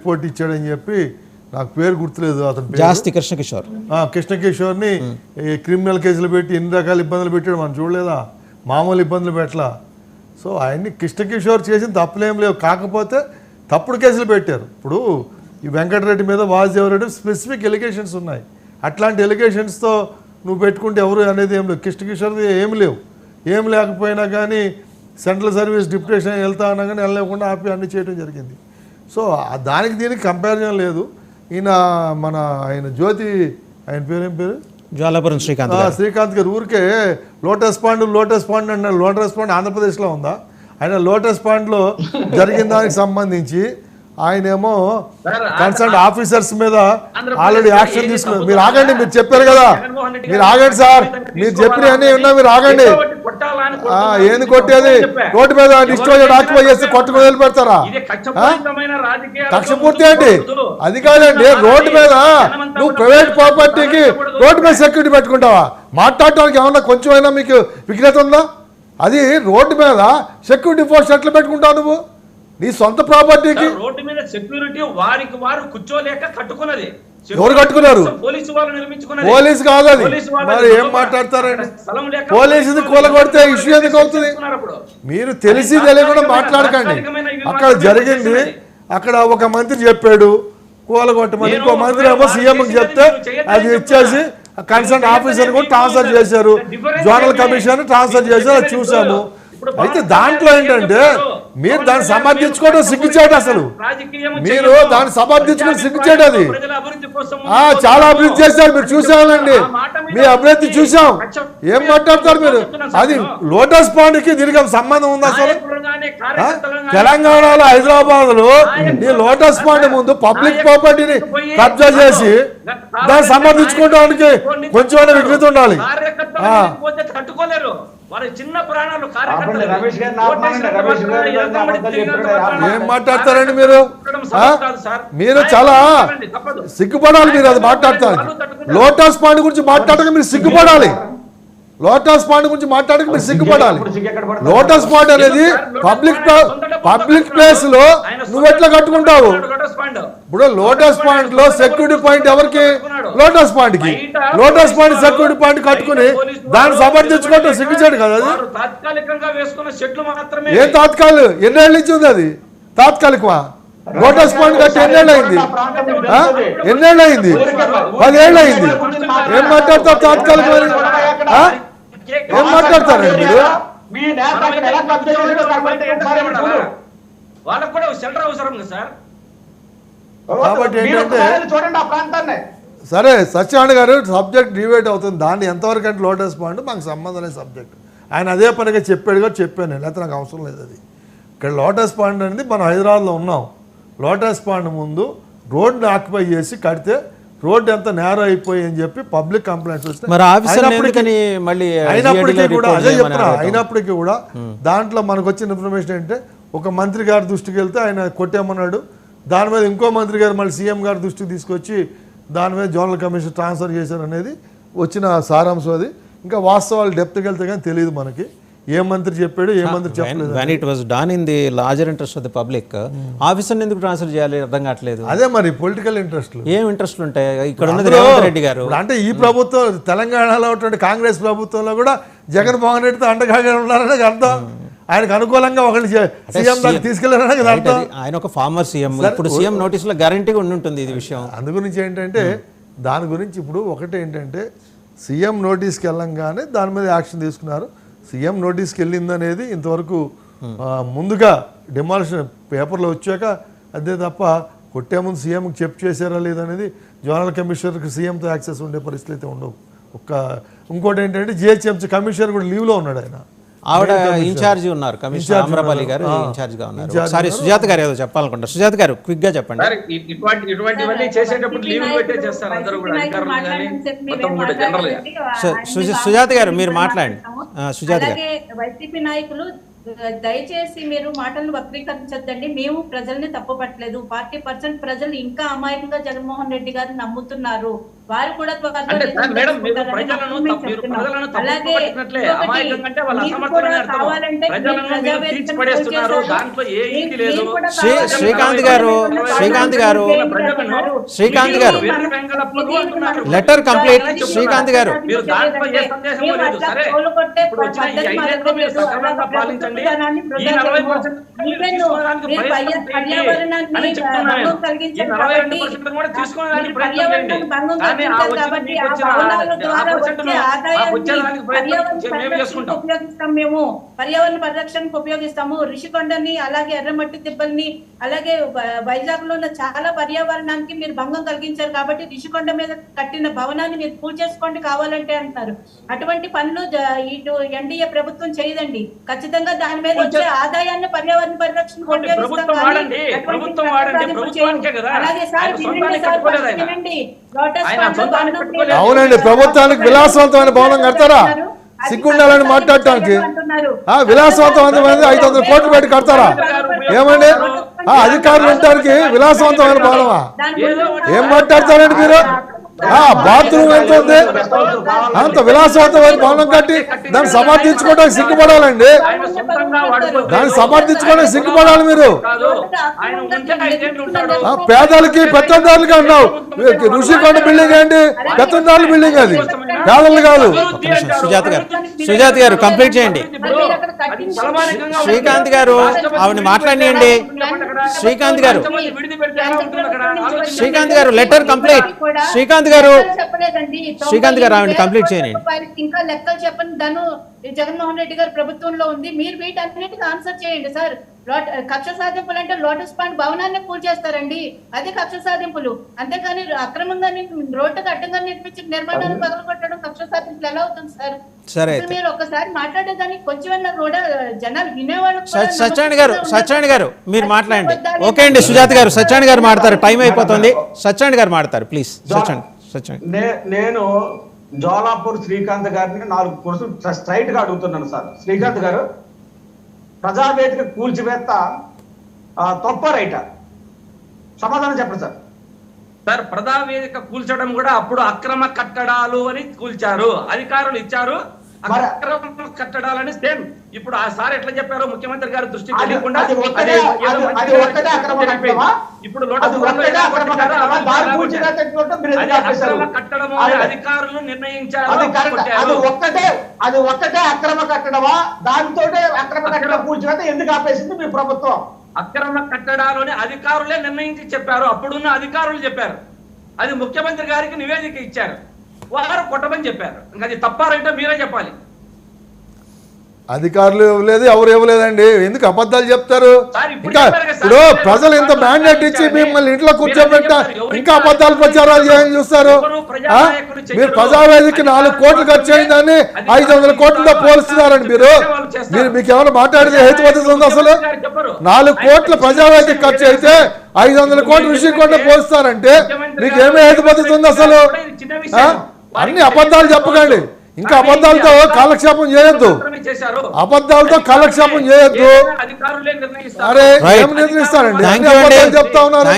Report ఇచ్చాడని చెప్పి నాకు పేరు గుర్తులేదు అతను జాస్తి కృష్ణకిషోర్ని క్రిమినల్ కేసులు పెట్టి ఎన్ని రకాల ఇబ్బందులు పెట్టాడు మనం చూడలేదా, మామూలు ఇబ్బందులు పెట్టలా. సో ఆయన్ని కృష్ణకిషోర్ చేసిన తప్పులేం లేవు, కాకపోతే తప్పుడు కేసులు పెట్టారు. ఇప్పుడు ఈ వెంకటరెడ్డి మీద వాసుదేవరెడ్డి స్పెసిఫిక్ ఎలిగేషన్స్ ఉన్నాయి. అట్లాంటి ఎలిగేషన్స్తో నువ్వు పెట్టుకుంటే ఎవరు అనేది ఏం లేవు. కృష్ణకిషోర్ది ఏమి లేవు. ఏం లేకపోయినా కానీ సెంట్రల్ సర్వీస్ డిప్యుటేషన్ వెళ్తా అన్నా కానీ వెళ్ళలేకుండా ఆపి అన్ని చేయడం జరిగింది. సో దానికి దీనికి కంపారిజన్ లేదు. ఆయన జ్యోతి, ఆయన పేరేం పేరు, జ్వాలాపురం శ్రీకాంత్ గారు ఊరికే లోటస్ పాండ్ అన్నారు. లోటస్ పాండ్ ఆంధ్రప్రదేశ్లో ఉందా? ఆయన లోటస్ పాండ్లో జరిగిన దానికి సంబంధించి ఆయనేమో కన్సర్న్ ఆఫీసర్స్ మీద ఆల్రెడీ యాక్షన్ తీసుకున్నారు. మీరు ఆగండి, మీరు చెప్పారు కదా, మీరు ఆగండి సార్, మీరు చెప్పిన అన్నీ ఉన్నా, మీరు ఆగండి. ఏంది కొట్టేది? రోడ్డు మీద డిస్ట్రోజర్ ఆక్యుపై చేస్తే కొట్టుకుని వదిలిపెడతారా? కక్ష పూర్తి ఏంటి? అది కాదండి, రోడ్డు మీద నువ్వు ప్రైవేట్ ప్రాపర్టీకి రోడ్డు మీద సెక్యూరిటీ పెట్టుకుంటావా? మాట్లాడటానికి ఏమన్నా కొంచెమైనా మీకు విఘ్నత ఉందా? అది రోడ్డు మీద సెక్యూరిటీ ఫోర్స్ ఎట్లా పెట్టుకుంటావు నువ్వు నీ సొంత ప్రాపర్టీకి? రోడ్డు మీద సెక్యూరిటీ వారికి వారు కూర్చోలేక కట్టుకున్నది. ఎవరు కట్టుకున్నారు? పోలీసు వాళ్ళు నిర్మించుకున్నారు. పోలీసు కాదు అది. మరి ఏం మాట్లాడతారండి? పోలీసుది కూలగొడితే ఇష్యూ ఎందుకు అవుతుంది? మీరు తెలిసి తెలియకుండా మాట్లాడకండి. అక్కడ జరిగింది, అక్కడ ఒక మంత్రి చెప్పాడు కూలగొట్టమని, ఇంకో మంత్రి ఏమో సీఎంకి చెప్తే అది ఇచ్చేసి కన్సర్న్ ఆఫీసర్ కూడా ట్రాన్స్ఫర్ చేశారు, జోనల్ కమిషన్ ట్రాన్స్ఫర్ చేశారు, అది చూసాము. అయితే దాంట్లో ఏంటంటే మీరు దాన్ని సమర్థించుకోవడం సిగ్గుచేట. అసలు మీరు దాన్ని సమర్థించుకుని సిగ్గుచేట. అది చాలా అభివృద్ధి చేశారు, మీరు చూసానండి, మీ అభివృద్ధి చూసాం. ఏం మాట్లాడతారు మీరు? అది లోటస్ పాండ్కి దీనికి సంబంధం ఉంది అసలు? తెలంగాణలో హైదరాబాద్ లో ఈ లోటస్ పాండ్ ముందు పబ్లిక్ ప్రాపర్టీని కబ్జా చేసి దాన్ని సమర్థించుకోవడానికి కొంచెం విఘ్నత ఉండాలి. ఏం మాట్లాడతారండి మీరు? మీరు చాలా సిగ్గుపడాలి. మీరు అది మాట్లాడతారు. లోటస్ పాండ్ గురించి మాట్లాడక మీరు సిగ్గుపడాలి. లోటస్ పాండ్ గురించి మాట్లాడక మీరు సిగ్గుపడాలి. లోటస్ పాండ్ అనేది పబ్లిక్ ప్లేస్ లో నువ్వు ఎట్లా కట్టుకుంటావు? ఇప్పుడు లోటస్ పాండ్ లో సెక్యూరిటీ పాయింట్ ఎవరికి? లోటస్ పాండ్ కి. లోటస్ పాండ్ సెక్యూరిటీ పాయింట్ కట్టుకుని దాన్ని సమర్థించుకోవటం సిగ్గుచేడు కదా అది? ఏ తాత్కాలిక? ఎన్నేళ్ళ నుంచి ఉంది అది తాత్కాలికమా? లోటస్ పాండ్ కట్టి ఎన్నేళ్ళు అయింది? 10 ఏళ్ళు అయింది. ఏం మాట్లాడతారు తాత్కాలికమని? ఏం మాట్లాడతారండి మీరు? కాబట్టి ఏంటంటే సరే సత్యనారాయణ గారు సబ్జెక్ట్ డిబేట్ అవుతుంది, దాన్ని ఎంతవరకు అంటే లోటస్ పాండ్ మాకు సంబంధం లేదు సబ్జెక్ట్. ఆయన అదే పనిగా చెప్పాడుగా చెప్పాను, లేకపోతే నాకు అవసరం లేదు. అది ఇక్కడ లోటస్ పాండ్ అనేది మనం హైదరాబాద్లో ఉన్నాం. లోటస్ పాండ్ ముందు రోడ్ని ఆక్యుపై చేసి కడితే రోడ్డు ఎంత నేరో అయిపోయి అని చెప్పి పబ్లిక్ కంప్లైంట్స్ వస్తాయి. అయినప్పటికీ కూడా దాంట్లో మనకు వచ్చిన ఇన్ఫర్మేషన్ ఏంటంటే ఒక మంత్రి గారి దృష్టికి వెళ్తే ఆయన కొట్టేమన్నాడు, దాని మీద ఇంకో మంత్రి గారు మళ్ళీ సీఎం గారి దృష్టికి తీసుకొచ్చి దాని మీద జోనల్ కమిషన్ ట్రాన్స్ఫర్ చేశారు అనేది వచ్చిన సారాంశం. అది ఇంకా వాస్తవాలు డెప్త్కి వెళ్తే కానీ తెలియదు మనకి ఏ మంత్రి చెప్పాడు ఏ మంత్రి చెప్పలేదు. when it was done in the larger interest of the public, ఆఫీసర్ని ఎందుకు ట్రాన్స్ఫర్ చేయాలి అర్థం కావట్లేదు. అదే మరి పొలిటికల్ ఇంట్రెస్ట్. ఏం ఇంట్రెస్ట్ ఉంటాయి ఇక్కడ ఉన్నది? రేవంత్ రెడ్డి గారు అంటే ఈ ప్రభుత్వం తెలంగాణలో ఉన్నటువంటి కాంగ్రెస్ ప్రభుత్వంలో కూడా జగన్మోహన్ రెడ్డితో అండగా ఉన్నారని అర్థం. ఆయనకు అనుకూలంగా ఒకళ్ళు సీఎం దాన్ని తీసుకెళ్లారని అర్థం. ఆయన ఒక ఫార్మర్ సీఎం, ఇప్పుడు సీఎం నోటీసులో గ్యారంటీగా ఉండి ఇది విషయం. అందు గురించి ఏంటంటే దాని గురించి ఇప్పుడు ఒకటి ఏంటంటే సీఎం నోటీస్కి వెళ్ళంగానే దాని మీద యాక్షన్ తీసుకున్నారు. సీఎం నోటీస్కి వెళ్ళింది అనేది ఇంతవరకు ముందుగా డిమాలిషన్ పేపర్లో వచ్చాక అదే తప్ప కొట్టే ముందు సీఎంకి చేశారా లేదనేది జోనల్ కమిషనర్కి సీఎంతో యాక్సెస్ ఉండే పరిస్థితి అయితే ఉండవు. ఇంకోటి ఏంటంటే జిహెచ్ఎంసీ కమిషనర్ కూడా లీవ్లో ఉన్నాడు. ఆయన ఆవిడ ఇన్ఛార్జి ఉన్నారు, కమిషనర్ అమరపాలి గారు ఇన్ఛార్జిగా ఉన్నారు. ఒకసారి సుజాత గారు ఏదో చెప్పాలనుకుంటారు. సుజాత గారు క్విక్ గా చెప్పండి. సుజాత గారు మీరు మాట్లాడండి. సుజాత గారు, వైసీపీ నాయకులు దయచేసి మీరు మాటలను వక్రీకరించొద్దండి. మేము ప్రజల్ని తప్పు పట్టలేదు. 40% ప్రజలు ఇంకా అమాయకంగా జగన్మోహన్ రెడ్డి గారిని నమ్ముతున్నారు. వారు కూడా త్వరలో అంటే నిజం మేడం మీరు తెలుసుకుంటారని ప్రజలను మేము మీరు చెప్తున్నాం. ప్రజలను అలాగే తప్పుపట్టినట్లే ఇంకొకటి, అమాయకం అంటే వాళ్ళ మీకు అసమర్థులని కూడా అర్థం. కావాలంటే ప్రజలను మీరు మీరు ప్రజావేదికను తీర్చి పడేస్తున్నారు. కూల్చేశారు. దాంట్లో ఏ ఇంటి లేదు. మీరు కూడా శ్రీ- కావాలంటే శ్రీకాంత్ గారు, శ్రీకాంత్ గారు, శ్రీకాంత్ గారు, లెటర్ కంప్లీట్. శ్రీకాంత్ గారు, మీరు దాంట్లో ఏ సందేశమూ లేదు. సరే ఇప్పుడు వచ్చిన ఈ 5 ఏళ్లలో మీరు సక్రమంగా పాలించండి. ఈ 40% తీసుకోవడానికి ప్రయత్నం చేయండి అని చెప్తున్నాను. ఈ 42% కూడా తీసుకోవడానికి ప్రయత్నం చేయండి. కానీ ఆ వచ్చేదానికి మేము చేసుకుంటాం. ఉపయోగిస్తాం. మేము పర్యావరణ పరిరక్షణకు ఉపయోగిస్తాము. రిషికొండని, అలాగే ఎర్రమట్టి దిబ్బల్ని, అలాగే వైజాగ్ లో ఉన్న చాలా పర్యావరణానికి మీరు భంగం కలిగించారు కాబట్టి రిషికొండ మీద కట్టిన భవనాన్ని మీరు పూజ చేసుకోండి కావాలంటే అంటున్నారు. అటువంటి పనులు ఇటు ఎన్డీఏ ప్రభుత్వం చేయదండి. ఖచ్చితంగా దాని మీద వచ్చే ఆదాయాన్ని పర్యావరణ పరిరక్షణకు ఉపయోగిస్తాం. కానీ ప్రభుత్వం వాడండి, ప్రభుత్వానికే కదా. అలాగే సార్ ఆయన సొంతానికి కట్టుకోలేదు ఆయన. వినండి. లోటస్ ఆయన పాండ్లో సొంతానికి భవనం కట్టుకోలేదు. అవునండి, ప్రభుత్వానికి విలాసవంతమైన భవనం కడతారా? సిగ్గుండాలని మాట్లాడటానికి విలాసవంతమైనది 500 కోట్లు పెట్టి కడతారా? ఏమండి అధికారులు ఉండటానికి విలాసవంతమైన భవనమా? ఏం మాట్లాడతారండి మీరు? బాత్రూమ్ ఎంత ఉంది? అంత విలాసవంతమైన భవనం కట్టి దాన్ని సమర్థించుకోవడానికి సిగ్గుపడాలండి. దాన్ని సమర్థించుకోవడానికి సిగ్గుపడాలి మీరు. పేదలకి పెత్తందారులుగా ఉన్నావు. ఋషికొండ బిల్డింగ్ ఏంటి? పెత్తందారుల బిల్డింగ్ అది, పేదలు కాదు. సుజాత గారు కంప్లీట్ చేయండి. శ్రీకాంత్ గారు ఆవిడ మాట్లాడియండి. శ్రీకాంత్ గారు, శ్రీకాంత్ గారు లెటర్ కంప్లీట్. శ్రీకాంత్ గారు, శ్రీకాంత్ గారు ఆవిడ కంప్లీట్ చేయండి. ఇంకా లెక్కలు చెప్పండి. దాని జగన్మోహన్ రెడ్డి గారు ప్రభుత్వంలో ఉంది. మీరు వీటన్నిటికీ ఆన్సర్ చేయండి సార్. కక్ష సాధింపులు అంటే లోటస్ పాండ్ భవనాన్ని పూజ చేస్తారండి, అది కక్ష సాధింపులు. అంతేకాని అక్రమంగా రోడ్డుకు అడ్డంగా నిర్మించి నిర్మాణాన్ని పగలగొట్టడం కక్ష సాధింపులు ఎలా అవుతుంది సార్? సరే, మీరు ఒకసారి మాట్లాడేదానికి కొంచెం కూడా జనాలు వినేవాళ్ళు. సత్యనారాయణ గారు మీరు మాట్లాడండి. ఓకే అండి, సుజాత గారు, సత్యనారాయణ గారు మాట్లాడతారు. టైం అయిపోతుంది. సత్యనారాయణ గారు మాట్లాడతారు ప్లీజ్. నేను జోలాపూర్ శ్రీకాంత్ గారిని 4 క్వశ్చన్ స్ట్రైట్ గా అడుగుతున్నాను సార్. శ్రీకాంత్ గారు, ప్రజావేదిక కూల్చివేత్త తప్ప రైటా? సమాధానం చెప్పండి సార్. సార్ ప్రజావేదిక కూల్చడం కూడా అప్పుడు అక్రమ కట్టడాలు అని కూల్చారు, అధికారులు ఇచ్చారు. అక్రమ కట్టడాలని సేమ్ ఇప్పుడు ఆ సార్ ఎట్లా చెప్పారో ముఖ్యమంత్రి గారు దృష్టి తెలియకుండా ఇప్పుడు కట్టడము అధికారులు నిర్ణయించారు. అది ఒక్కటే అక్రమ కట్టడమా? దాంతో అక్రమ కట్టడం కూల్చివేత ఎందుకు ఆపేసింది మీ ప్రభుత్వం? అక్రమ కట్టడాలని అధికారులే నిర్ణయించి చెప్పారు. అప్పుడున్న అధికారులు చెప్పారు. అది ముఖ్యమంత్రి గారికి నివేదిక ఇచ్చారు, వారు కొట్టమని చెప్పారు. ఇంకా అది తప్పారంటే మీరే చెప్పాలి. అధికారులు ఇవ్వలేదు, ఎవరు ఇవ్వలేదండి. ఎందుకు అబద్ధాలు చెప్తారు? ఇంకా ఇప్పుడు ప్రజలు ఇంత మ్యాండేట్ ఇచ్చి మిమ్మల్ని ఇంట్లో కూర్చోబెట్టా ఇంకా అబద్ధాలు ప్రచారాలు చేయని చూస్తారు. మీరు ప్రజావేదిక 4 కోట్లు ఖర్చు అయిందని 500 కోట్లతో పోలుస్తున్నారండి మీరు. మీకు ఏమైనా మాట్లాడేది హేతుబద్ధత ఉంది? అసలు 4 కోట్ల ప్రజావేదిక ఖర్చు అయితే 500 కోట్లు ఋషికొండ పోలుస్తారంటే మీకు ఏమే హేతుబద్ధత ఉంది అసలు? అన్ని అబద్ధాలు చెప్పకండి. ఇంకా అబద్ధాలతో కాలక్షేపం చేయొద్దు, అబద్ధాలతో కాలక్షేపం చేయొద్దు. అరే ఏం నిర్ణయిస్తారండి? చెప్తా ఉన్నారు.